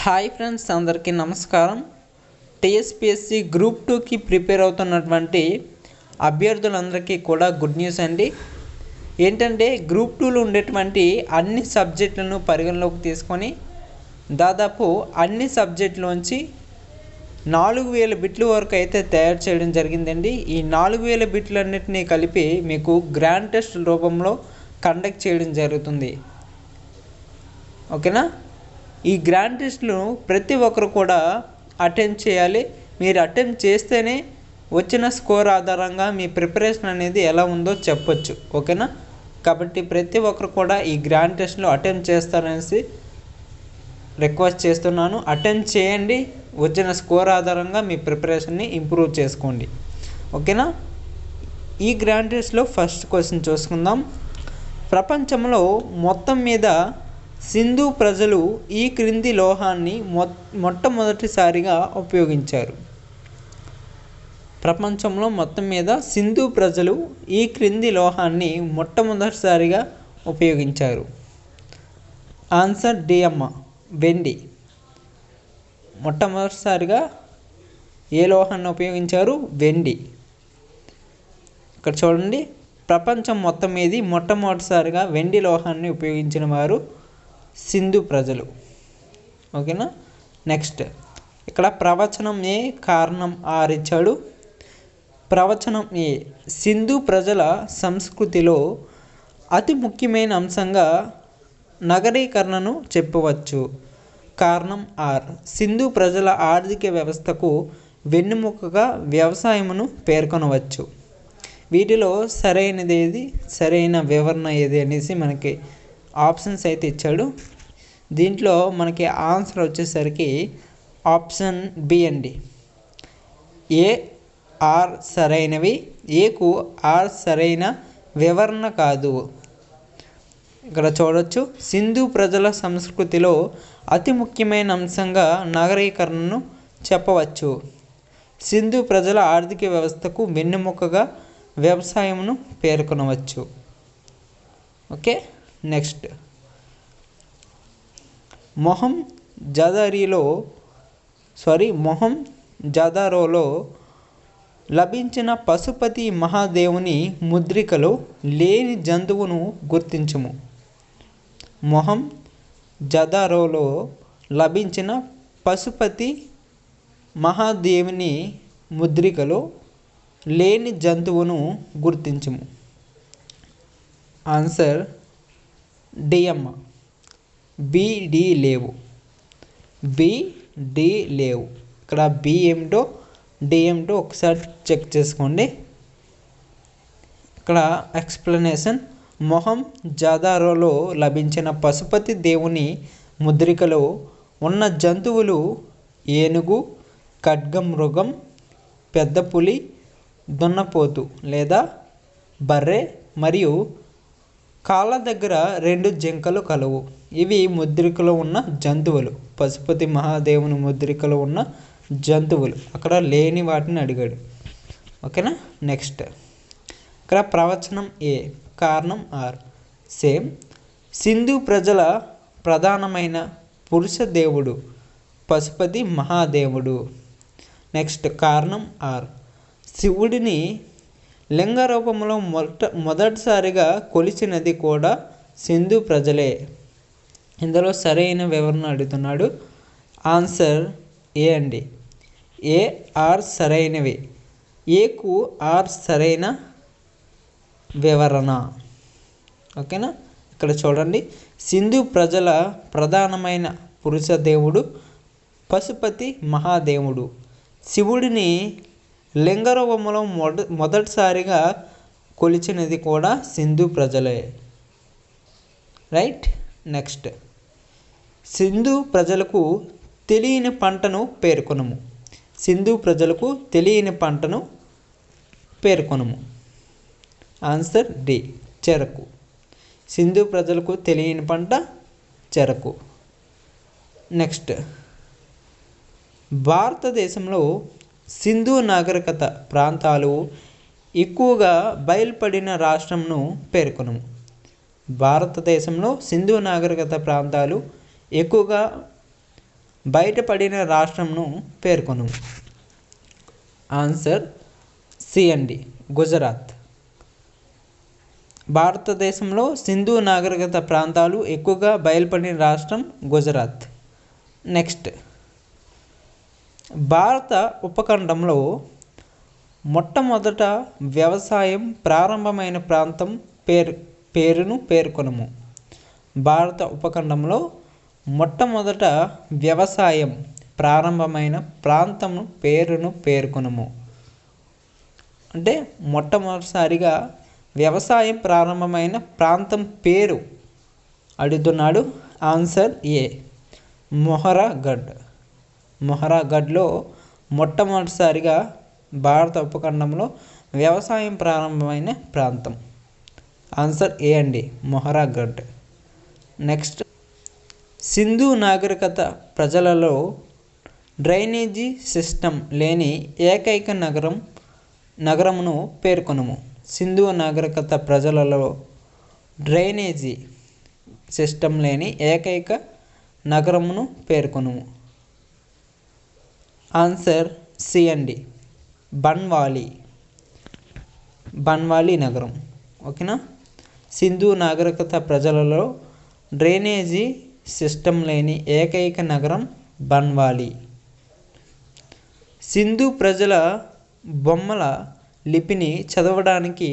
Hi friends, అందరికీ నమస్కారం. TSPSC group 2కి ప్రిపేర్ అవుతున్నటువంటి అభ్యర్థులందరికీ కూడా గుడ్ న్యూస్ అండి. ఏంటంటే గ్రూప్ 2లో ఉండేటువంటి అన్ని సబ్జెక్టులను పరిగణలోకి తీసుకొని దాదాపు అన్ని సబ్జెక్టులోంచి 4000 బిట్ల వరకు అయితే తయారు చేయడం జరిగిందండి. ఈ 4000 బిట్లన్నింటినీ కలిపి మీకు గ్రాండ్ టెస్ట్ రూపంలో కండక్ట్ చేయడం జరుగుతుంది. ఓకేనా? ఈ గ్రాండ్ టెస్ట్ను ప్రతి ఒక్కరు కూడా అటెంప్ట్ చేయాలి. మీరు అటెంప్ట్ చేస్తేనే వచ్చిన స్కోర్ ఆధారంగా మీ ప్రిపరేషన్ అనేది ఎలా ఉందో చెప్పొచ్చు. ఓకేనా? కాబట్టి ప్రతి ఒక్కరు కూడా ఈ గ్రాండ్ టెస్ట్లో అటెంప్ట్ చేస్తారనేసి రిక్వెస్ట్ చేస్తున్నాను. అటెంప్ట్ చేయండి. వచ్చిన స్కోర్ ఆధారంగా మీ ప్రిపరేషన్ని ఇంప్రూవ్ చేసుకోండి. ఓకేనా? ఈ గ్రాండ్ టెస్ట్లో ఫస్ట్ క్వశ్చన్ చూసుకుందాం. ప్రపంచంలో మొత్తం మీద సింధు ప్రజలు ఈ క్రింది లోహాన్ని మొట్టమొదటిసారిగా ఉపయోగించారు. ప్రపంచంలో మొత్తం మీద సింధు ప్రజలు ఈ క్రింది లోహాన్ని మొట్టమొదటిసారిగా ఉపయోగించారు. ఆన్సర్ డి అమ్మ, వెండి. మొట్టమొదటిసారిగా ఏ లోహాన్ని ఉపయోగించారు? వెండి. ఇక్కడ చూడండి, ప్రపంచం మొత్తం మీద మొట్టమొదటిసారిగా వెండి లోహాన్ని ఉపయోగించిన వారు సింధు ప్రజలు. ఓకేనా? నెక్స్ట్, ఇక్కడ ప్రవచనం ఏ, కారణం ఆర్ ఇచ్చాడు. ప్రవచనం ఏ సింధు ప్రజల సంస్కృతిలో అతి ముఖ్యమైన అంశంగా నగరీకరణను చెప్పవచ్చు. కారణం ఆర్ సింధు ప్రజల ఆర్థిక వ్యవస్థకు వెన్నెముకగా వ్యవసాయమును పేర్కొనవచ్చు. వీటిలో సరైనది ఏది, సరైన వివరణ ఏది అనేసి మనకి ఆప్షన్స్ అయితే ఇచ్చాడు. దీంట్లో మనకి ఆన్సర్ వచ్చేసరికి ఆప్షన్ బి అండి. ఏ ఆర్ సరైనవి, ఏకు ఆర్ సరైన వివరణ కాదు. ఇక్కడ చూడవచ్చు, సింధు ప్రజల సంస్కృతిలో అతి ముఖ్యమైన అంశంగా నగరీకరణను చెప్పవచ్చు. సింధు ప్రజల ఆర్థిక వ్యవస్థకు వెన్నెముకగా వ్యవసాయమును పేర్కొనవచ్చు. ఓకే, నెక్స్ట్, మొహంజదారోలో లభించిన పశుపతి మహాదేవుని ముద్రికలో లేని జంతువును గుర్తించుము. మొహంజదారోలో లభించిన పశుపతి మహాదేవుని ముద్రికలో లేని జంతువును గుర్తించుము. ఆన్సర్ డి అమ్మ, బి డి లేవు. బి డి లేవు. ఇక్కడ బి ఏమిటో డి ఏమిటో ఒకసారి చెక్ చేసుకోండి. ఇక్కడ ఎక్స్ప్లెనేషన్, మొహంజదారోలో లభించిన పశుపతి దేవుని ముద్రికలో ఉన్న జంతువులు ఏనుగు, ఖడ్గమృగం, పెద్ద పులి, దున్నపోతు లేదా బర్రె మరియు కాళ్ళ దగ్గర 2 జింకలు కలవు. ఇవి ముద్రికలో ఉన్న జంతువులు. పశుపతి మహాదేవుని ముద్రికలో ఉన్న జంతువులు, అక్కడ లేని వాటిని అడిగాడు. ఓకేనా? నెక్స్ట్, ఇక్కడ ప్రవచనం ఏ, కారణం ఆర్. సేమ్. సింధు ప్రజల ప్రధానమైన పురుష దేవుడు పశుపతి మహాదేవుడు. నెక్స్ట్, కారణం ఆర్. శివుడిని లింగ రూపంలో మొదటిసారిగా కొలిచినది కూడా సింధు ప్రజలే. ఇందులో సరైన వివరణ అడుగుతున్నాడు. ఆన్సర్ ఏ అండి. ఏ ఆర్ సరైనవి, ఏకు ఆర్ సరైన వివరణ. ఓకేనా? ఇక్కడ చూడండి, సింధు ప్రజల ప్రధానమైన పురుష దేవుడు పశుపతి మహాదేవుడు. శివుడిని లింగరూపంలో మొదటిసారిగా కొలిచినది కూడా సింధు ప్రజలే. రైట్. నెక్స్ట్, సింధు ప్రజలకు తెలియని పంటను పేర్కొనము. సింధు ప్రజలకు తెలియని పంటను పేర్కొనము. ఆన్సర్ డి, చెరకు. సింధు ప్రజలకు తెలియని పంట చెరకు. నెక్స్ట్, భారతదేశంలో సింధు నాగరికత ప్రాంతాలు ఎక్కువగా బయలుపడిన రాష్ట్రంను పేర్కొనము. భారతదేశంలో సింధు నాగరికత ప్రాంతాలు ఎక్కువగా బయటపడిన రాష్ట్రంను పేర్కొనుము. ఆన్సర్ సి అండి, గుజరాత్. భారతదేశంలో సింధు నాగరికత ప్రాంతాలు ఎక్కువగా బయలుపడిన రాష్ట్రం గుజరాత్. నెక్స్ట్, భారత ఉపఖండంలో మొట్టమొదట వ్యవసాయం ప్రారంభమైన ప్రాంతం పేరును పేర్కొనము. భారత ఉపఖండంలో మొట్టమొదట వ్యవసాయం ప్రారంభమైన ప్రాంతం పేరును పేర్కొనము. అంటే మొట్టమొదటిసారిగా వ్యవసాయం ప్రారంభమైన ప్రాంతం పేరు అడుగుతున్నాడు. ఆన్సర్ ఏ, మొహరాగఢ్. మొహరాగఢ్లో మొట్టమొదటిసారిగా భారత ఉపఖండంలో వ్యవసాయం ప్రారంభమైన ప్రాంతం. ఆన్సర్ ఏ అండి, మొహరాగఢ్. నెక్స్ట్, సింధు నాగరికత ప్రజలలో డ్రైనేజీ సిస్టమ్ లేని ఏకైక నగరమును పేర్కొనము. సింధు నాగరికత ప్రజలలో డ్రైనేజీ సిస్టమ్ లేని ఏకైక నగరమును పేర్కొనము. ఆన్సర్ సి అండి, బన్వాలి నగరం. ఓకేనా. సింధు నాగరికత ప్రజలలో డ్రైనేజీ సిస్టమ్ లేని ఏకైక నగరం బన్వాలి. సింధు ప్రజల బొమ్మల లిపిని చదవడానికి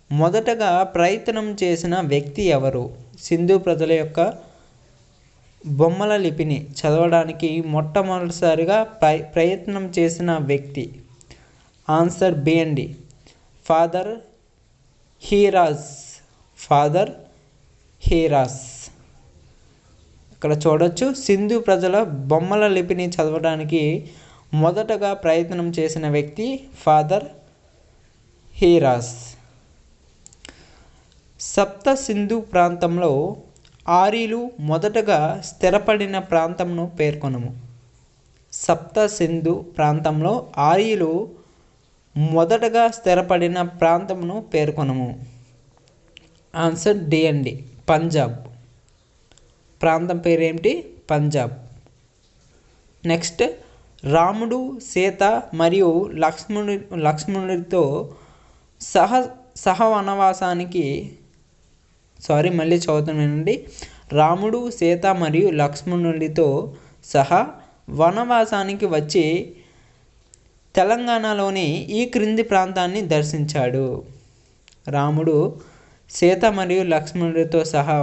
మొదటగా ప్రయత్నం చేసిన వ్యక్తి ఎవరు? సింధు ప్రజల యొక్క బొమ్మల లిపిని చదవడానికి మొట్టమొదటిసారిగా ప్రయత్నం చేసిన వ్యక్తి. ఆన్సర్ బి అండి, ఫాదర్ హీరాస్. ఇక్కడ చూడొచ్చు, సింధు ప్రజల బొమ్మల లిపిని చదవడానికి మొదటగా ప్రయత్నం చేసిన వ్యక్తి ఫాదర్ హీరాస్. సప్త సింధు ప్రాంతంలో ఆర్యులు మొదటగా స్థిరపడిన ప్రాంతంను పేర్కొనము. సప్త సింధు ప్రాంతంలో ఆర్యులు మొదటగా స్థిరపడిన ప్రాంతమును పేర్కొనము. ఆన్సర్ డి అండి, పంజాబ్. ప్రాంతం పేరేమిటి? పంజాబ్. నెక్స్ట్, రాముడు, సీత మరియు లక్ష్మణుడితో మళ్ళీ చదువుతున్నానండి. రాముడు, సీత మరియు లక్ష్మణుడితో సహా వనవాసానికి వచ్చి తెలంగాణలోని ఈ క్రింది ప్రాంతాన్ని దర్శించాడు. రాముడు, సీత మరియు లక్ష్మణుడితో సహా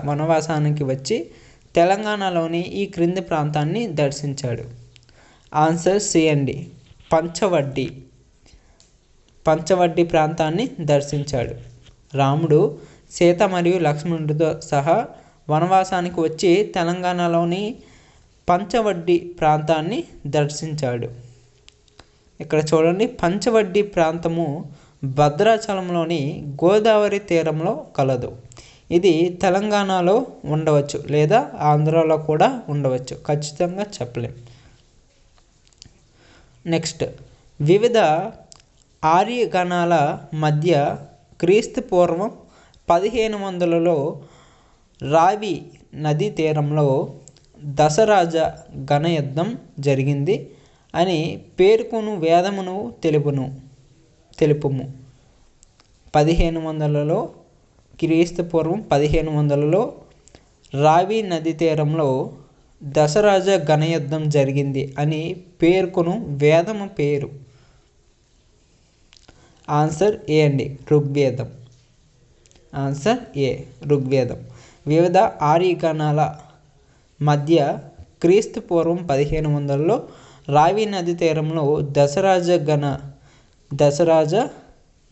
వనవాసానికి వచ్చి తెలంగాణలోని ఈ క్రింది ప్రాంతాన్ని దర్శించాడు. ఆన్సర్ సి అండి, పంచవడ్డీ ప్రాంతాన్ని దర్శించాడు. రాముడు, సీత మరియు లక్ష్మణుడితో సహా వనవాసానికి వచ్చి తెలంగాణలోని పంచవడ్డీ ప్రాంతాన్ని దర్శించాడు. ఇక్కడ చూడండి, పంచవడ్డీ ప్రాంతము భద్రాచలంలోని గోదావరి తీరంలో కలదు. ఇది తెలంగాణలో ఉండవచ్చు లేదా ఆంధ్రాలో కూడా ఉండవచ్చు, ఖచ్చితంగా చెప్పలేం. నెక్స్ట్, వివిధ ఆర్యగణాల మధ్య క్రీస్తు పూర్వం 1500లో రావి నదీ తీరంలో దశరాజ గణయుద్ధం జరిగింది అని పేర్కొను వేదమును తెలుపుము. 1500లో క్రీస్తు పూర్వం 1500లో రావి నదీ తీరంలో దశరాజ గణయుద్ధం జరిగింది అని పేర్కొను వేదము పేరు. ఆన్సర్ ఏ అండి, ఋగ్వేదం. ఆన్సర్ ఏ, ఋగ్వేదం. వివిధ ఆర్యగణాల మధ్య క్రీస్తు పూర్వం 1500లో రావి నది తీరంలో దశరాజ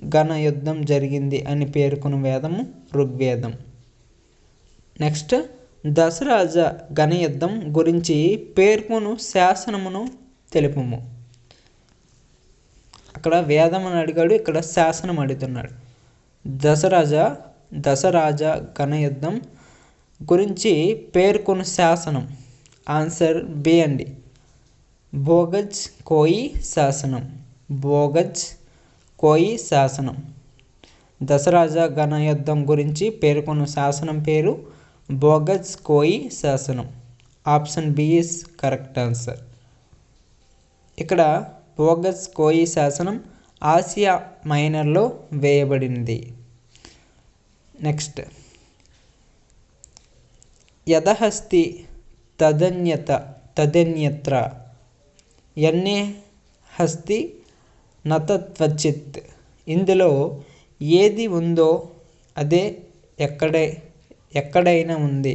గణ యుద్ధం జరిగింది అని పేర్కొన్న వేదము ఋగ్వేదం. నెక్స్ట్, దశరాజ గణ యుద్ధం గురించి పేర్కొను శాసనమును తెలుపుము. అక్కడ వేదం అని అడిగాడు, ఇక్కడ శాసనం అడుగుతున్నాడు. దశరాజ గణ యుద్ధం గురించి పేర్కొను శాసనం. ఆన్సర్ బి అండి, బోగజ్ కోయి శాసనం. దశరాజ గణ యుద్ధం గురించి పేర్కొన్న శాసనం పేరు బోగజ్ కోయి శాసనం. Option B is correct answer. ఇక్కడ బోగస్ కోయి శాసనం ఆసియా మైనర్లో వేయబడింది. నెక్స్ట్, యదహస్తి తదన్యత్ర యన్నే హస్తి నతత్వచిత్. ఇందులో ఏది ఉందో అదే ఎక్కడైనా ఉంది,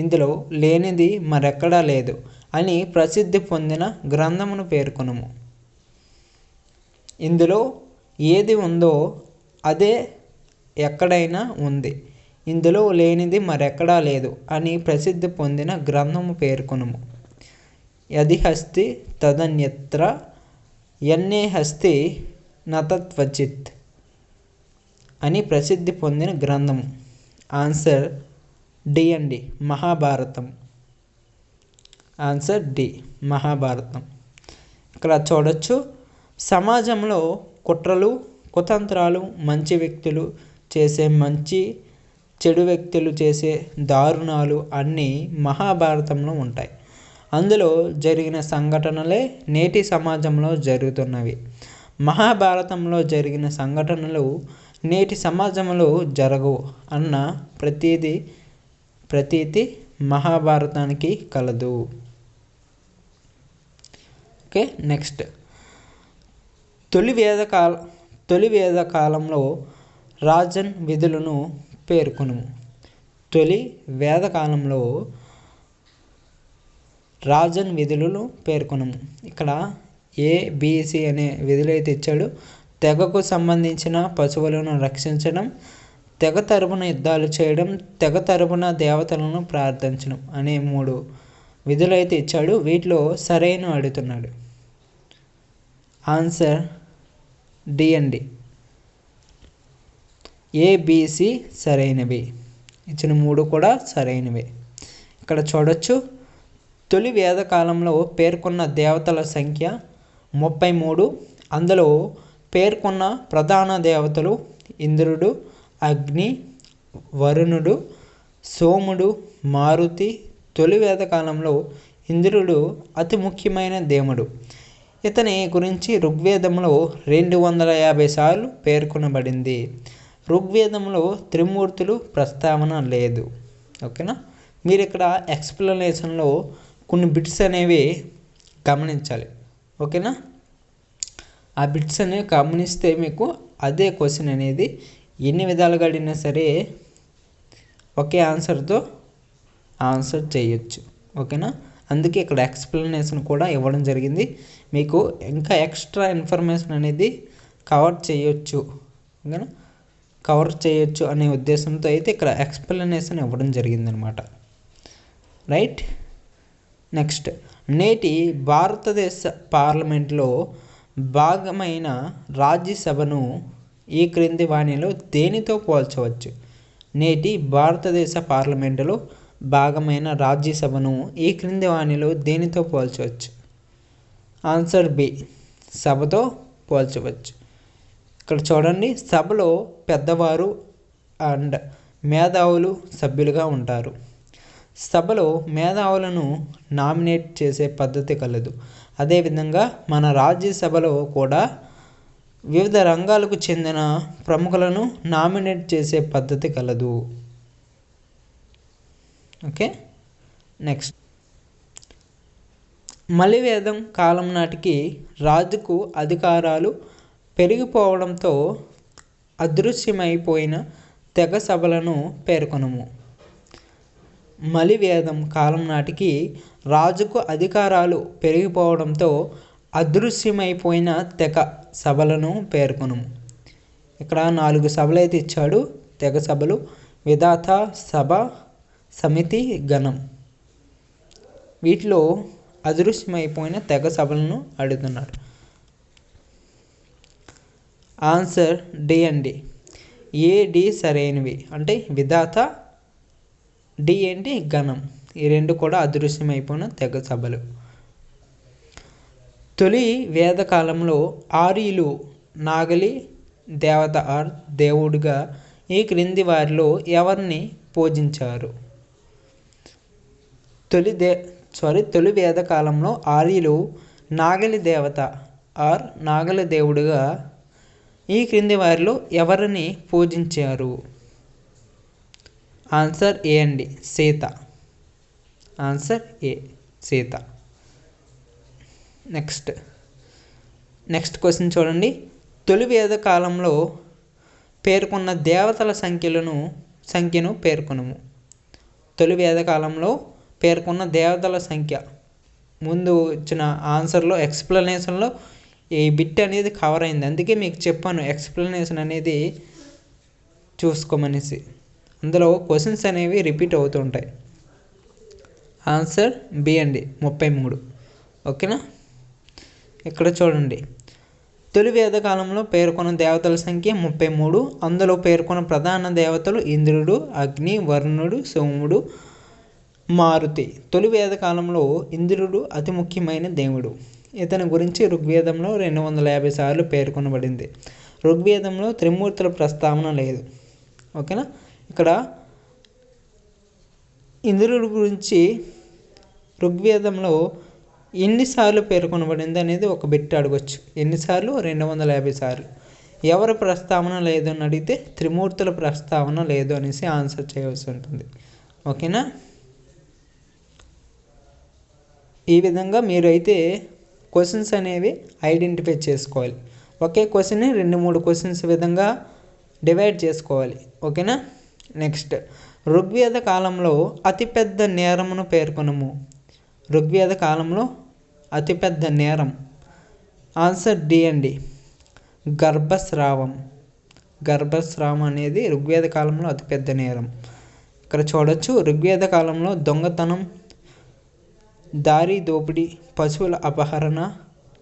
ఇందులో లేనిది మరెక్కడా లేదు అని ప్రసిద్ధి పొందిన గ్రంథమును పేర్కొనుము. ఇందులో ఏది ఉందో అదే ఎక్కడైనా ఉంది, ఇందులో లేనిది మరెక్కడా లేదు అని ప్రసిద్ధి పొందిన గ్రంథము పేర్కొనుము. యది హస్తి తదన్యత్ర యన్నే హస్తి నతత్వచిత్ అని ప్రసిద్ధి పొందిన గ్రంథము. ఆన్సర్ డి అండి, మహాభారతం. Answer D, Mahabharatam. ఇక్కడ చూడొచ్చు, సమాజంలో కుట్రలు కుతంత్రాలు మంచి వ్యక్తులు చేసే మంచి, చెడు వ్యక్తులు చేసే దారుణాలు అన్నీ మహాభారతంలో ఉంటాయి. అందులో జరిగిన సంఘటనలే నేటి సమాజంలో జరుగుతున్నవి. మహాభారతంలో జరిగిన సంఘటనలు నేటి సమాజంలో జరగవు అన్న ప్రతీతి మహాభారతానికి కలదు. ఓకే, నెక్స్ట్, తొలి వేద కాలంలో రాజన్ విధులను పేర్కొనుము. తొలి వేద కాలంలో రాజన్ విధులను పేర్కొనుము. ఇక్కడ ఏబిసి అనే విధులు అయితే ఇచ్చాడు. తెగకు సంబంధించిన పశువులను రక్షించడం, తెగ తరపున యుద్ధాలు చేయడం, తెగ తరపున దేవతలను ప్రార్థించడం అనే 3 విధులు అయితే ఇచ్చాడు. వీటిలో సరైన అడుగుతున్నాడు. ఆన్సర్ డి అండి, ఏబిసి సరైనవి. ఇచ్చిన 3 కూడా సరైనవే. ఇక్కడ చూడొచ్చు, తొలి వేద కాలంలో పేర్కొన్న దేవతల సంఖ్య 33. అందులో పేర్కొన్న ప్రధాన దేవతలు ఇంద్రుడు, అగ్ని, వరుణుడు, సోముడు, మారుతి. తొలి వేద కాలంలో ఇంద్రుడు అతి ముఖ్యమైన దేవుడు. ఇతని గురించి ఋగ్వేదంలో 250 సార్లు పేర్కొనబడింది. ఋగ్వేదంలో త్రిమూర్తులు ప్రస్తావన లేదు. ఓకేనా, మీరు ఇక్కడ ఎక్స్ప్లెనేషన్లో కొన్ని బిట్స్ అనేవి గమనించాలి. ఓకేనా, ఆ బిట్స్ అనేవి గమనిస్తే మీకు అదే క్వశ్చన్ అనేది ఎన్ని విధాలుగా అడిగినా సరే ఒకే ఆన్సర్తో ఆన్సర్ చేయొచ్చు. ఓకేనా, అందుకే ఇక్కడ ఎక్స్ప్లెనేషన్ కూడా ఇవ్వడం జరిగింది. మీకు ఇంకా ఎక్స్ట్రా ఇన్ఫర్మేషన్ అనేది కవర్ చేయొచ్చు. ఓకేనా, కవర్ చేయొచ్చు అనే ఉద్దేశంతో అయితే ఇక్కడ ఎక్స్ప్లెనేషన్ ఇవ్వడం జరిగిందనమాట. రైట్, నెక్స్ట్, నేటి భారతదేశ పార్లమెంట్లో భాగమైన రాజ్యసభను ఈ క్రింది వాణిలో దేనితో పోల్చవచ్చు? నేటి భారతదేశ పార్లమెంటులో భాగమైన రాజ్యసభను ఈ క్రింది వాణిలో దేనితో పోల్చవచ్చు? ఆన్సర్ బి, సభతో పోల్చవచ్చు. ఇక్కడ చూడండి, సభలో పెద్దవారు అండ్ మేధావులు సభ్యులుగా ఉంటారు. సభలో మేధావులను నామినేట్ చేసే పద్ధతి కలదు. అదేవిధంగా మన రాజ్యసభలో కూడా వివిధ రంగాలకు చెందిన ప్రముఖులను నామినేట్ చేసే పద్ధతి కలదు. ఓకే, నెక్స్ట్, మలివేదం కాలం నాటికి రాజుకు అధికారాలు పెరిగిపోవడంతో అదృశ్యమైపోయిన తెగ సభలను పేర్కొనుము. మలివేదం కాలం నాటికి రాజుకు అధికారాలు పెరిగిపోవడంతో అదృశ్యమైపోయిన తెగ సభలను పేర్కొనుము. ఇక్కడ 4 సభలు అయితే ఇచ్చాడు. తెగ సభలు: విధాత సభ, సమితి, గణం. వీటిలో అదృశ్యమైపోయిన తెగ సభలను అడుగుతున్నాడు. ఆన్సర్ డి అండి, ఏడి సరైనవి. అంటే విధాత, డి ఏంటి గణం. ఈ 2 కూడా అదృశ్యమైపోయిన తెగ సభలు. తొలి వేద కాలంలో ఆర్యులు నాగలి దేవత ఆర్ దేవుడిగా ఈ క్రింది వారిలో ఎవరిని పూజించారు? తొలి వేద కాలంలో ఆర్యులు నాగలి దేవత ఆర్ నాగలి దేవుడిగా ఈ క్రింది వారిలో ఎవరిని పూజించారు? ఆన్సర్ ఏ అండి, సీత. ఆన్సర్ ఏ, సీత. నెక్స్ట్ క్వశ్చన్ చూడండి. తొలి వేద కాలంలో పేర్కొన్న దేవతల సంఖ్యను పేర్కొనము. తొలి వేద కాలంలో పేర్కొన్న దేవతల సంఖ్య. ముందు ఇచ్చిన ఆన్సర్లో ఎక్స్ప్లెనేషన్లో ఈ బిట్ అనేది కవర్ అయింది, అందుకే మీకు చెప్పాను ఎక్స్ప్లెనేషన్ అనేది చూసుకోమనేసి. అందులో క్వశ్చన్స్ అనేవి రిపీట్ అవుతుంటాయి. ఆన్సర్ బి అండి, 33. ఓకేనా. ఇక్కడ చూడండి, తొలి వేద కాలంలో పేర్కొన్న దేవతల సంఖ్య 33. అందులో పేర్కొన్న ప్రధాన దేవతలు ఇంద్రుడు, అగ్ని, వరుణుడు, సోముడు, మారుతి. తొలి వేద కాలంలో ఇంద్రుడు అతి ముఖ్యమైన దేవుడు. ఇతని గురించి ఋగ్వేదంలో 250 సార్లు పేర్కొనబడింది. ఋగ్వేదంలో త్రిమూర్తుల ప్రస్తావన లేదు. ఓకేనా. ఇక్కడ ఇంద్రుడి గురించి ఋగ్వేదంలో ఎన్నిసార్లు పేర్కొనబడింది అనేది ఒక బిట్ అడగొచ్చు. ఎన్నిసార్లు? 250 సార్లు. ఎవరి ప్రస్తావన లేదు అని అడిగితే త్రిమూర్తుల ప్రస్తావన లేదు అనేసి ఆన్సర్ చేయవలసి ఉంటుంది. ఓకేనా. ఈ విధంగా మీరు అయితే క్వశ్చన్స్ అనేవి ఐడెంటిఫై చేసుకోవాలి. ఒకే క్వశ్చన్ని 2-3 క్వశ్చన్స్ విధంగా డివైడ్ చేసుకోవాలి. ఓకేనా. నెక్స్ట్, ఋగ్వేద కాలంలో అతిపెద్ద నేరమును పేర్కొనము. ఋగ్వేద కాలంలో అతిపెద్ద నేరం. ఆన్సర్ డి అండి, గర్భస్రావం. గర్భస్రావం అనేది ఋగ్వేద కాలంలో అతిపెద్ద నేరం. ఇక్కడ చూడొచ్చు, ఋగ్వేద కాలంలో దొంగతనం, దారి దోపిడీ, పశువుల అపహరణ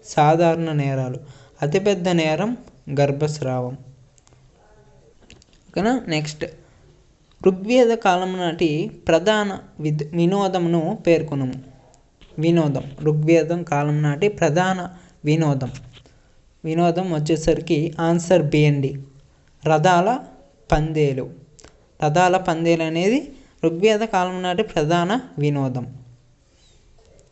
సాధారణ నేరాలు. అతిపెద్ద నేరం గర్భస్రావం. ఓకేనా. నెక్స్ట్, ఋగ్వేద కాలం నాటి ప్రధాన వినోదమును పేర్కొనము. వినోదం, ఋగ్వేదం కాలం నాటి ప్రధాన వినోదం వచ్చేసరికి ఆన్సర్ బి అండి, రథాల పందేలు. రథాల పందేలు అనేది ఋగ్వేద కాలం నాటి ప్రధాన వినోదం.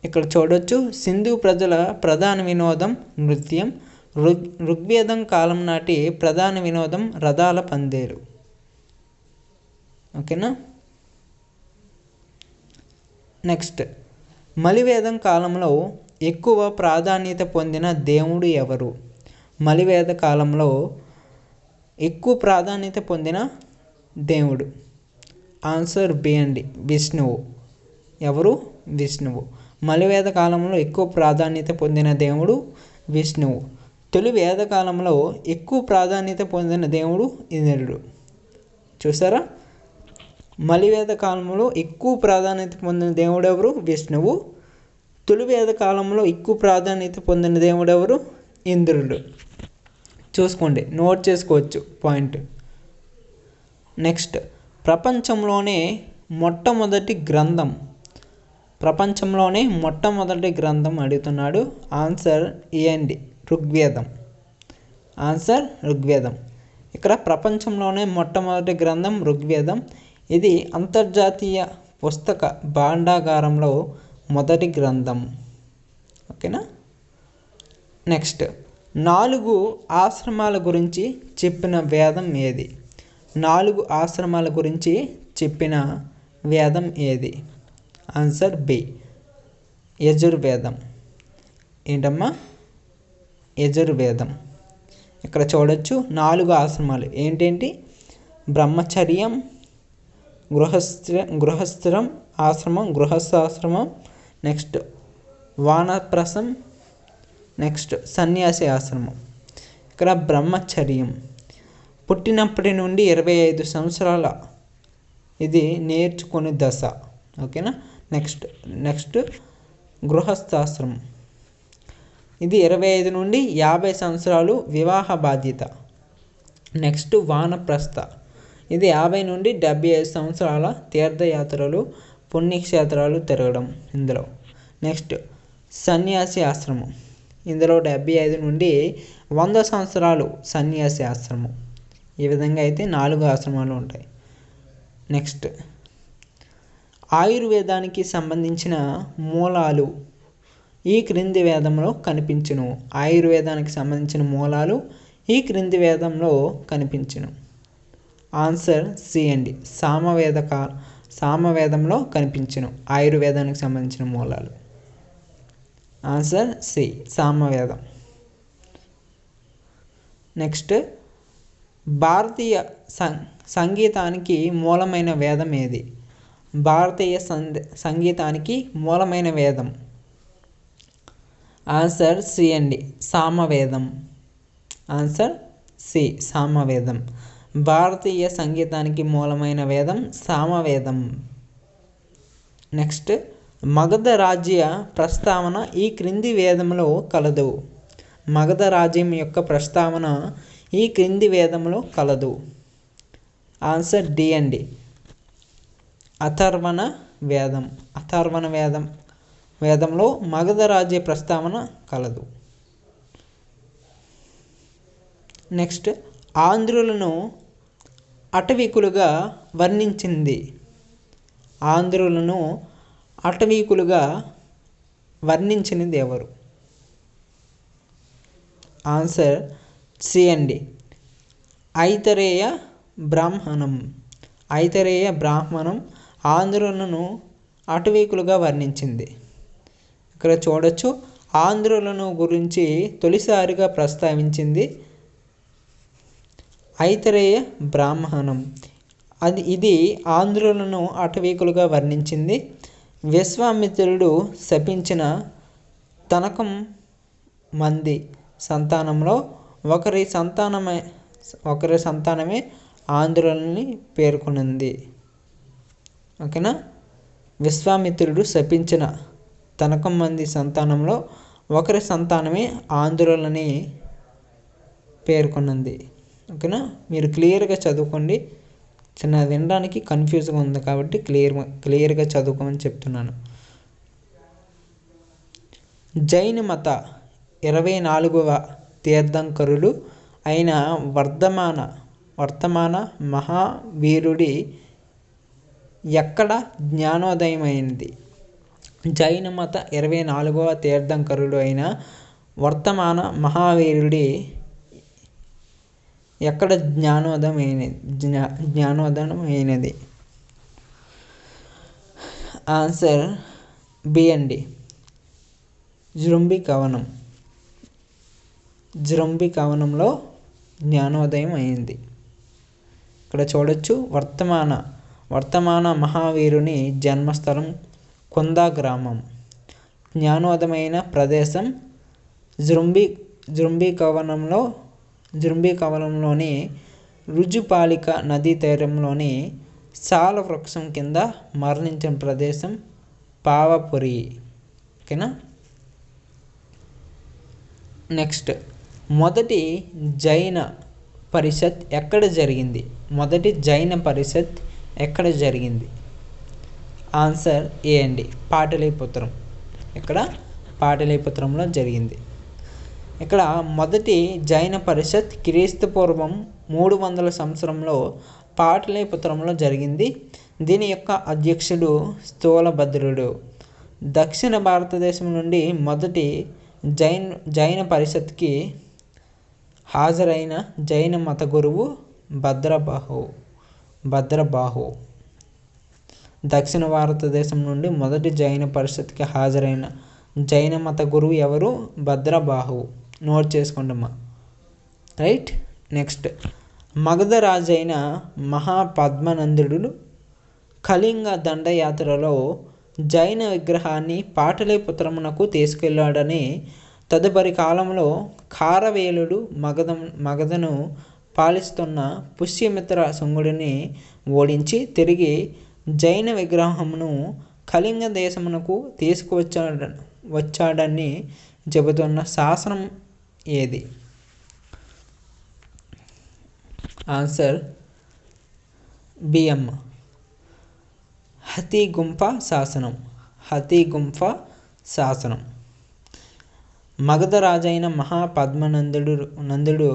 ఇక్కడ చూడొచ్చు, సింధు ప్రజల ప్రధాన వినోదం నృత్యం. ఋగ్వేదం కాలం నాటి ప్రధాన వినోదం రథాల పందేలు. ఓకేనా. నెక్స్ట్, మలివేదం కాలంలో ఎక్కువ ప్రాధాన్యత పొందిన దేవుడు ఎవరు? మలివేద కాలంలో ఎక్కువ ప్రాధాన్యత పొందిన దేవుడు. ఆన్సర్ బి అండి, విష్ణువు. ఎవరు? విష్ణువు. మలివేద కాలంలో ఎక్కువ ప్రాధాన్యత పొందిన దేవుడు విష్ణువు. తొలి వేద కాలంలో ఎక్కువ ప్రాధాన్యత పొందిన దేవుడు ఇంద్రుడు. చూసారా, మలివేద కాలంలో ఎక్కువ ప్రాధాన్యత పొందిన దేవుడు ఎవరు? విష్ణువు. తొలి వేద కాలంలో ఎక్కువ ప్రాధాన్యత పొందిన దేవుడు ఎవరు? ఇంద్రుడు. చూసుకోండి, నోట్ చేసుకోవచ్చు పాయింట్. నెక్స్ట్, ప్రపంచంలోనే మొట్టమొదటి గ్రంథం అడుగుతున్నాడు. ఆన్సర్ ఏ అండి, ఋగ్వేదం. ఆన్సర్ ఋగ్వేదం. ఇక్కడ ప్రపంచంలోనే మొట్టమొదటి గ్రంథం ఋగ్వేదం. ఇది అంతర్జాతీయ పుస్తక భాండాగారంలో మొదటి గ్రంథం. ఓకేనా. నెక్స్ట్, 4 ఆశ్రమాల గురించి చెప్పిన వేదం ఏది? 4 ఆశ్రమాల గురించి చెప్పిన వేదం ఏది? ఆన్సర్ బి, యజుర్వేదం. ఏంటమ్మా? యజుర్వేదం. ఇక్కడ చూడొచ్చు, 4 ఆశ్రమాలు ఏంటేంటి? బ్రహ్మచర్యం, గృహస్థిరం ఆశ్రమం, గృహస్థాశ్రమం, నెక్స్ట్ వానప్రసం, నెక్స్ట్ సన్యాసి ఆశ్రమం. ఇక్కడ బ్రహ్మచర్యం పుట్టినప్పటి నుండి 25 సంవత్సరాల ఇది నేర్చుకునే దశ. ఓకేనా. నెక్స్ట్ గృహస్థాశ్రమం, ఇది 25 నుండి 50 సంవత్సరాలు వివాహ బాధ్యత. నెక్స్ట్ వానప్రస్థ, ఇది 50 నుండి 75 సంవత్సరాల తీర్థయాత్రలు, పుణ్యక్షేత్రాలు తిరగడం ఇందులో. నెక్స్ట్ సన్యాసి ఆశ్రమం, ఇందులో 75 నుండి 100 సంవత్సరాలు సన్యాసి ఆశ్రమం. ఈ విధంగా అయితే 4 ఆశ్రమాలు ఉంటాయి. నెక్స్ట్ ఆయుర్వేదానికి సంబంధించిన మూలాలు ఈ క్రింది వేదంలో కనిపించును. ఆయుర్వేదానికి సంబంధించిన మూలాలు ఈ క్రింది వేదంలో కనిపించును. ఆన్సర్ సి అండి. సామవేదంలో కనిపించును ఆయుర్వేదానికి సంబంధించిన మూలాలు. ఆన్సర్ సి, సామవేదం. నెక్స్ట్, భారతీయ సంగీతానికి మూలమైన వేదం ఏది? భారతీయ సంగీతానికి మూలమైన వేదం. ఆన్సర్ సి అండి, సామవేదం. ఆన్సర్ సి, సామవేదం. భారతీయ సంగీతానికి మూలమైన వేదం సామవేదం. నెక్స్ట్, మగధ రాజ్య ప్రస్తావన ఈ క్రింది వేదంలో కలదు. మగధ రాజ్యం యొక్క ప్రస్తావన ఈ క్రింది వేదంలో కలదు. ఆన్సర్ డి అండి, అథర్వణ వేదం. అథర్వణ వేదంలో మగధ రాజ్య ప్రస్తావన కలదు. నెక్స్ట్, ఆంధ్రులను అటవీకులుగా వర్ణించింది. ఆంధ్రులను అటవీకులుగా వర్ణించినది ఎవరు? ఆన్సర్ సి అండి, ఐతరేయ బ్రాహ్మణం. ఐతరేయ బ్రాహ్మణం ఆంధ్రులను అటవీకులుగా వర్ణించింది. ఇక్కడ చూడొచ్చు, ఆంధ్రులను గురించి తొలిసారిగా ప్రస్తావించింది ఐతరేయ బ్రాహ్మణం. ఇది ఆంధ్రులను అటవీకులుగా వర్ణించింది. విశ్వామిత్రుడు శపించిన తనకం మంది సంతానంలో ఒకరి సంతానమే ఆంధ్రులని పేర్కొన్నది. ఓకేనా? విశ్వామిత్రుడు శపించిన తనకం మంది సంతానంలో ఒకరి సంతానమే ఆంధ్రులని పేర్కొన్నది. ఓకేనా? మీరు క్లియర్గా చదువుకోండి. చిన్న వినడానికి కన్ఫ్యూజ్గా ఉంది కాబట్టి క్లియర్గా చదువుకోమని చెప్తున్నాను. జైన మత 24వ తీర్థంకరుడు అయిన వర్ధమాన మహావీరుడి ఎక్కడ జ్ఞానోదయమైనది? జైన మత 24వ తీర్థంకరుడు అయిన వర్ధమాన మహావీరుడి ఎక్కడ జ్ఞానోదయమైనది? ఆన్సర్ బి అండి, జృంబి కవనం. జృంబి కవనంలో జ్ఞానోదయం అయింది. ఇక్కడ చూడొచ్చు, వర్ధమాన మహావీరుని జన్మస్థలం కుందా గ్రామం. జ్ఞానోదయమైన ప్రదేశం జృంబి కవనంలోని రుజుపాలిక నదీ తీరంలోని సాల వృక్షం కింద మరణించిన ప్రదేశం పావపురి. ఓకేనా? నెక్స్ట్, మొదటి జైన పరిషత్ ఎక్కడ జరిగింది? మొదటి జైన పరిషత్ ఎక్కడ జరిగింది? ఆన్సర్ ఏ అండి, పాటలీపుత్రం. ఇక్కడ పాటలీపుత్రంలో జరిగింది. ఇక్కడ మొదటి జైన పరిషత్ క్రీస్తుపూర్వం 300 సంవత్సరంలో పాటలీపుత్రంలో జరిగింది. దీని యొక్క అధ్యక్షుడు స్థూలభద్రుడు. దక్షిణ భారతదేశం నుండి మొదటి జైన పరిషత్కి హాజరైన జైన మత గురువు భద్రబాహు. దక్షిణ భారతదేశం నుండి మొదటి జైన పరిషత్కి హాజరైన జైన మత గురువు ఎవరు? భద్రబాహు. నోట్ చేసుకోండమ్మా. రైట్. నెక్స్ట్, మగధ రాజైన మహాపద్మనందుడు కళింగ దండయాత్రలో జైన విగ్రహాన్ని పాటలీపుత్రమునకు తీసుకెళ్లాడని తదుపరి కాలంలో ఖారవేలుడు మగధను పాలిస్తున్న పుష్యమిత్ర శుంగుడిని ఓడించి తిరిగి జైన విగ్రహమును కళింగ దేశమునకు తీసుకువచ్చాడని చెబుతున్న శాసనం ఏది? ఆన్సర్ బి అమ్మ, హతిగుంఫ శాసనం. మగధ రాజైన మహాపద్మనందుడు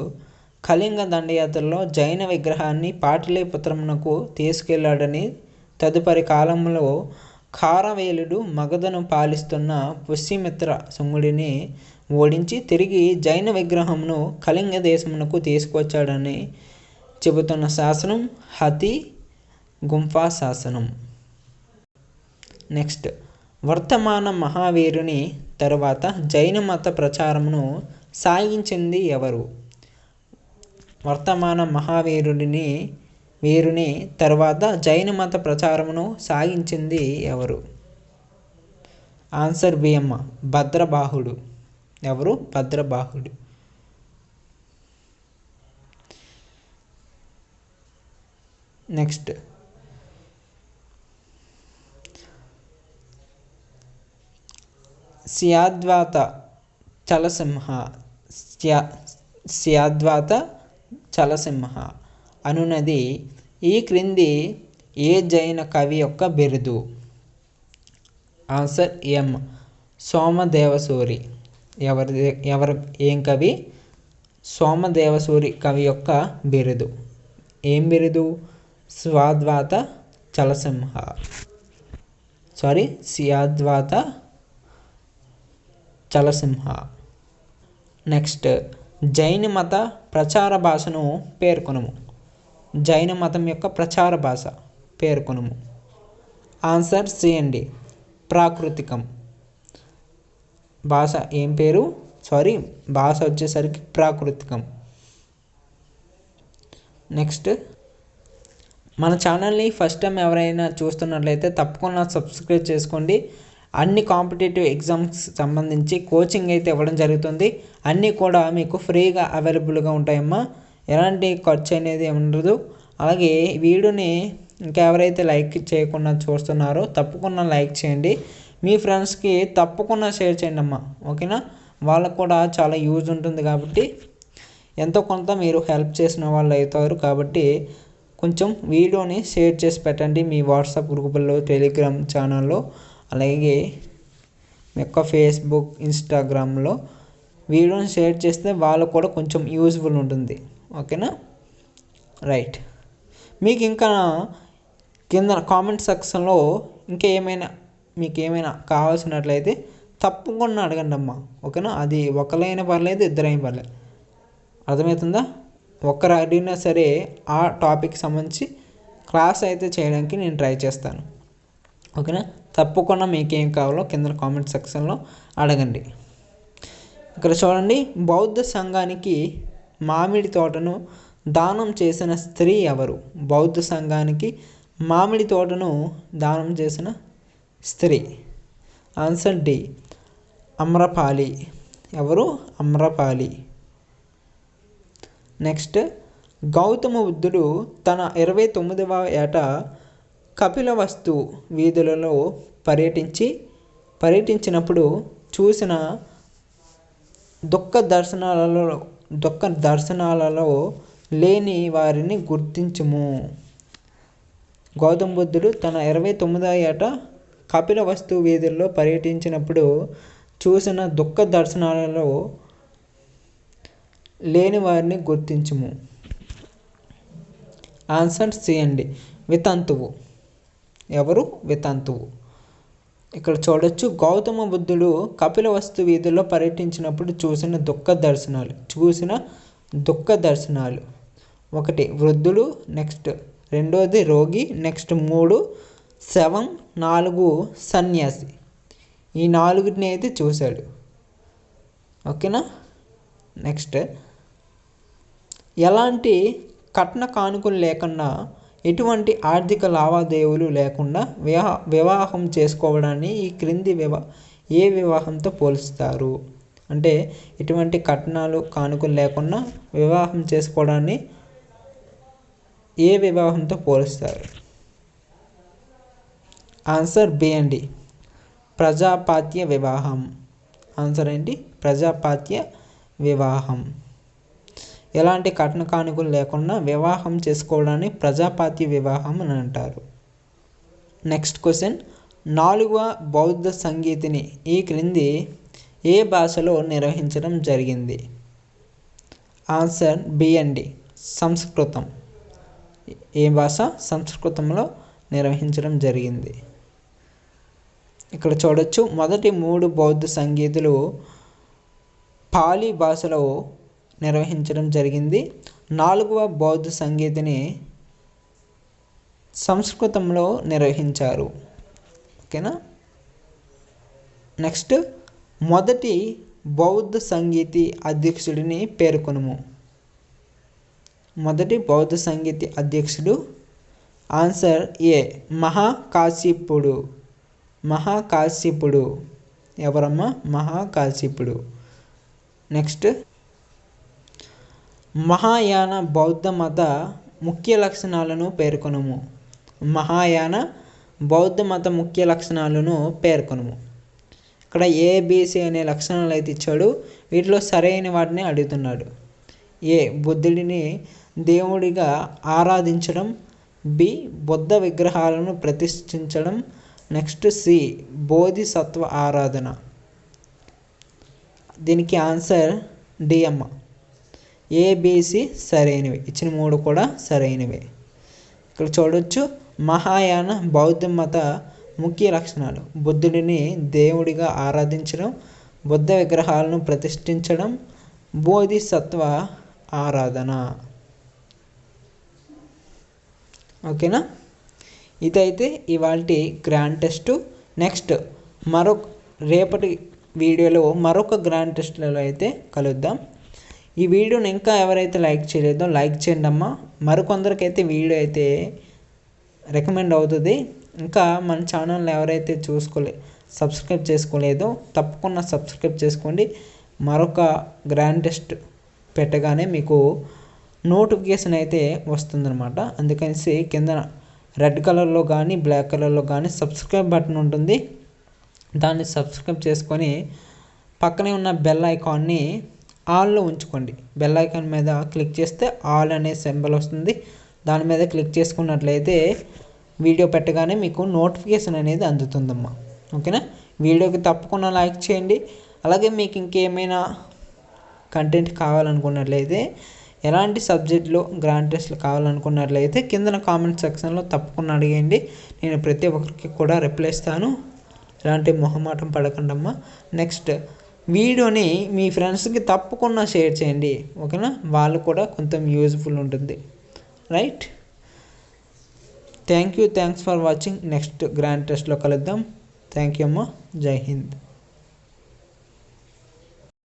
కళింగ దండయాత్రలో జైన విగ్రహాన్ని పాటలీపుత్రమునకు తీసుకెళ్లాడని తదుపరి కాలంలో ఖారవేలుడు మగధను పాలిస్తున్న పుష్యమిత్ర శుంగుడిని ఓడించి తిరిగి జైన విగ్రహంను కళింగ దేశమునకు తీసుకొచ్చాడని చెబుతున్న శాసనం హతి గుంఫా శాసనం. నెక్స్ట్, వర్తమాన మహావీరుని తరువాత జైన మత ప్రచారమును సాగించింది ఎవరు? వర్తమాన వీరుని తర్వాత జైన మత ప్రచారమును సాగించింది ఎవరు? ఆన్సర్ బి అమ్మ, భద్రబాహుడు. ఎవరు? భద్రబాహుడు. నెక్స్ట్, స్యాద్వాత చలసింహ అనునది ఈ క్రింది ఏ జైన కవి యొక్క బిరుదు? ఆన్సర్ ఎం, సోమదేవసూరి. ఏం కవి? సోమదేవసూరి కవి యొక్క బిరుదు. ఏం బిరుదు? స్యాద్వాత చలసింహ. నెక్స్ట్, జైన మత ప్రచార భాషను పేర్కొనము. జైన మతం యొక్క ప్రచార భాష పేర్కొనము. ఆన్సర్ సి అండి, ప్రాకృతికం. భాష ఏం పేరు? భాష వచ్చేసరికి ప్రాకృతికం. నెక్స్ట్, మన ఛానల్ని ఫస్ట్ టైం ఎవరైనా చూస్తున్నట్లయితే తప్పకుండా సబ్స్క్రైబ్ చేసుకోండి. అన్ని కాంపిటేటివ్ ఎగ్జామ్స్ సంబంధించి కోచింగ్ అయితే ఇవ్వడం జరుగుతుంది. అన్నీ కూడా మీకు ఫ్రీగా అవైలబుల్గా ఉంటాయమ్మా. ఎలాంటి ఖర్చు అనేది ఉండదు. అలాగే వీడియోని ఇంకా ఎవరైతే లైక్ చేయకుండా చూస్తున్నారో తప్పకుండా లైక్ చేయండి. మీ ఫ్రెండ్స్కి తప్పకుండా షేర్ చేయండి అమ్మా. ఓకేనా? వాళ్ళకు కూడా చాలా యూజ్ ఉంటుంది కాబట్టి ఎంతో కొంత మీరు హెల్ప్ చేసిన వాళ్ళు అవుతారు. కాబట్టి కొంచెం వీడియోని షేర్ చేసి పెట్టండి మీ వాట్సాప్ గ్రూపుల్లో, టెలిగ్రామ్ ఛానల్లో, అలాగే మీ యొక్క ఫేస్బుక్, ఇన్స్టాగ్రామ్లో వీడియోని షేర్ చేస్తే వాళ్ళకు కూడా కొంచెం యూజ్ఫుల్ ఉంటుంది. ఓకేనా? రైట్. మీకు ఇంకా కింద కామెంట్ సెక్షన్లో మీకు ఏమైనా కావాల్సినట్లయితే తప్పకుండా అడగండి అమ్మా. ఓకేనా? అది ఒకరైనా పర్లేదు, ఇద్దరైనా పర్లేదు. అర్థమవుతుందా? ఒక్కరు అడిగినా సరే ఆ టాపిక్ సంబంధించి క్లాస్ అయితే చేయడానికి నేను ట్రై చేస్తాను. ఓకేనా? తప్పకుండా మీకేం కావాలో కింద కామెంట్ సెక్షన్లో అడగండి. ఇక్కడ చూడండి, బౌద్ధ సంఘానికి మామిడి తోటను దానం చేసిన స్త్రీ ఎవరు? బౌద్ధ సంఘానికి మామిడి తోటను దానం చేసిన స్త్రీ. Answer D, Amrapali. ఎవరు? అమ్రపాలి. నెక్స్ట్, గౌతమ బుద్ధుడు తన 29వ ఏట కపిలవస్తు వీధులలో పర్యటించినప్పుడు చూసిన దుఃఖ దర్శనాలలో లేని వారిని గుర్తించుము. గౌతమ బుద్ధుడు తన 29వ ఏట కపిలవస్తు వీధుల్లో పర్యటించినప్పుడు చూసిన దుఃఖ దర్శనాలలో లేని వారిని గుర్తించుము. ఆన్సర్ సి అండి, వితంతువు. ఎవరు? వితంతువు. ఇక్కడ చూడొచ్చు, గౌతమ బుద్ధుడు కపిలవస్తు వీధుల్లో పర్యటించినప్పుడు చూసిన దుఃఖ దర్శనాలు. 1 వృద్ధుడు, నెక్స్ట్ 2 రోగి, నెక్స్ట్ 3 శవం, 4 సన్యాసి. ఈ 4 అయితే చూశాడు. ఓకేనా? నెక్స్ట్, ఎలాంటి కట్న కానుకలు లేకుండా, ఎటువంటి ఆర్థిక లావాదేవీలు లేకుండా వివాహం చేసుకోవడాన్ని ఈ క్రింది ఏ వివాహంతో పోలుస్తారు? అంటే ఎటువంటి కట్నాలు కానుకలు లేకుండా వివాహం చేసుకోవడాన్ని ఏ వివాహంతో పోలుస్తారు? ఆన్సర్ బి అండి, ప్రజాపాత్య వివాహం. ఆన్సర్ ఏంటి? ప్రజాపాత్య వివాహం. ఎలాంటి కట్న కానుకలు లేకుండా వివాహం చేసుకోవడాన్ని ప్రజాపాత్య వివాహం అని అంటారు. నెక్స్ట్ క్వశ్చన్, 4వ బౌద్ధ సంగీతిని ఈ క్రింది ఏ భాషలో నిర్వహించడం జరిగింది? ఆన్సర్ బి అండి, సంస్కృతం. ఏ భాష? సంస్కృతంలో నిర్వహించడం జరిగింది. ఇక్కడ చూడొచ్చు, మొదటి 3 బౌద్ధ సంగీతులు పాలీ భాషలో నిర్వహించడం జరిగింది. 4వ బౌద్ధ సంగీతిని సంస్కృతంలో నిర్వహించారు. ఓకేనా. నెక్స్ట్, మొదటి బౌద్ధ సంగీతి అధ్యక్షుడిని పేర్కొనుము. మొదటి బౌద్ధ సంగీతి అధ్యక్షుడు ఆన్సర్ ఏ మహాకాశ్యపుడు. మహాకాశ్యపుడు ఎవరమ్మా? మహాకాశ్యపుడు. నెక్స్ట్, మహాయాన బౌద్ధ మత ముఖ్య లక్షణాలను పేర్కొనుము. మహాయాన బౌద్ధ మత ముఖ్య లక్షణాలను పేర్కొనుము. ఇక్కడ ఏబిసి అనే లక్షణాలు అయితే ఇచ్చాడు. వీటిలో సరైన వాటిని అడుగుతున్నాడు. ఏ బుద్ధుడిని దేవుడిగా ఆరాధించడం. బి బుద్ధ విగ్రహాలను ప్రతిష్ఠించడం. నెక్స్ట్ సి బోధిసత్వ ఆరాధన. దీనికి ఆన్సర్ డి అమ్మ. ఏబిసి సరైనవి, ఇచ్చిన 3 కూడా సరైనవే. ఇక్కడ చూడొచ్చు, మహాయాన బౌద్ధ మత ముఖ్య లక్షణాలు బుద్ధుడిని దేవుడిగా ఆరాధించడం, బుద్ధ విగ్రహాలను ప్రతిష్ఠించడం, బోధిసత్వ ఆరాధన. ఓకేనా. ఇదైతే ఇవాల్టి గ్రాండ్ టెస్ట్. నెక్స్ట్ రేపటి వీడియోలో మరొక గ్రాండ్ టెస్ట్లలో అయితే కలుద్దాం. ఈ వీడియోని ఇంకా ఎవరైతే లైక్ చేయలేదో లైక్ చేయండి అమ్మా. మరికొందరికైతే వీడియో అయితే రికమెండ్ అవుతుంది. ఇంకా మన ఛానల్ని ఎవరైతే సబ్స్క్రైబ్ చేసుకోలేదో తప్పకుండా సబ్స్క్రైబ్ చేసుకోండి. మరొక గ్రాండ్ టెస్ట్ పెట్టగానే మీకు నోటిఫికేషన్ అయితే వస్తుందన్నమాట. అందుకని కింద రెడ్ కలర్లో కానీ బ్లాక్ కలర్లో కానీ సబ్స్క్రైబ్ బటన్ ఉంటుంది. దాన్ని సబ్స్క్రైబ్ చేసుకొని పక్కనే ఉన్న బెల్ ఐకాన్ని ఆల్లో ఉంచుకోండి. బెల్ ఐకాన్ మీద క్లిక్ చేస్తే ఆల్ అనే సింబల్ వస్తుంది. దాని మీద క్లిక్ చేసుకున్నట్లయితే వీడియో పెట్టగానే మీకు నోటిఫికేషన్ అనేది అందుతుందమ్మా. ఓకేనా. వీడియోకి తప్పకుండా లైక్ చేయండి. అలాగే మీకు ఇంకేమైనా కంటెంట్ కావాలనుకున్నట్లయితే, ఎలాంటి సబ్జెక్టులో గ్రాండ్ టెస్ట్లు కావాలనుకున్నట్లయితే కింద కామెంట్ సెక్షన్లో తప్పకుండా అడిగండి. నేను ప్రతి ఒక్కరికి కూడా రిప్లై ఇస్తాను. ఎలాంటి మొహమాటం పడకండి అమ్మా. నెక్స్ట్ వీడియోని మీ ఫ్రెండ్స్కి తప్పకుండా షేర్ చేయండి. ఓకేనా. వాళ్ళు కూడా కొంచెం యూజ్ఫుల్ ఉంటుంది. Right. Thanks for watching. Next grand టెస్ట్లో కలుద్దాం. థ్యాంక్ యూ అమ్మా. జై హింద్.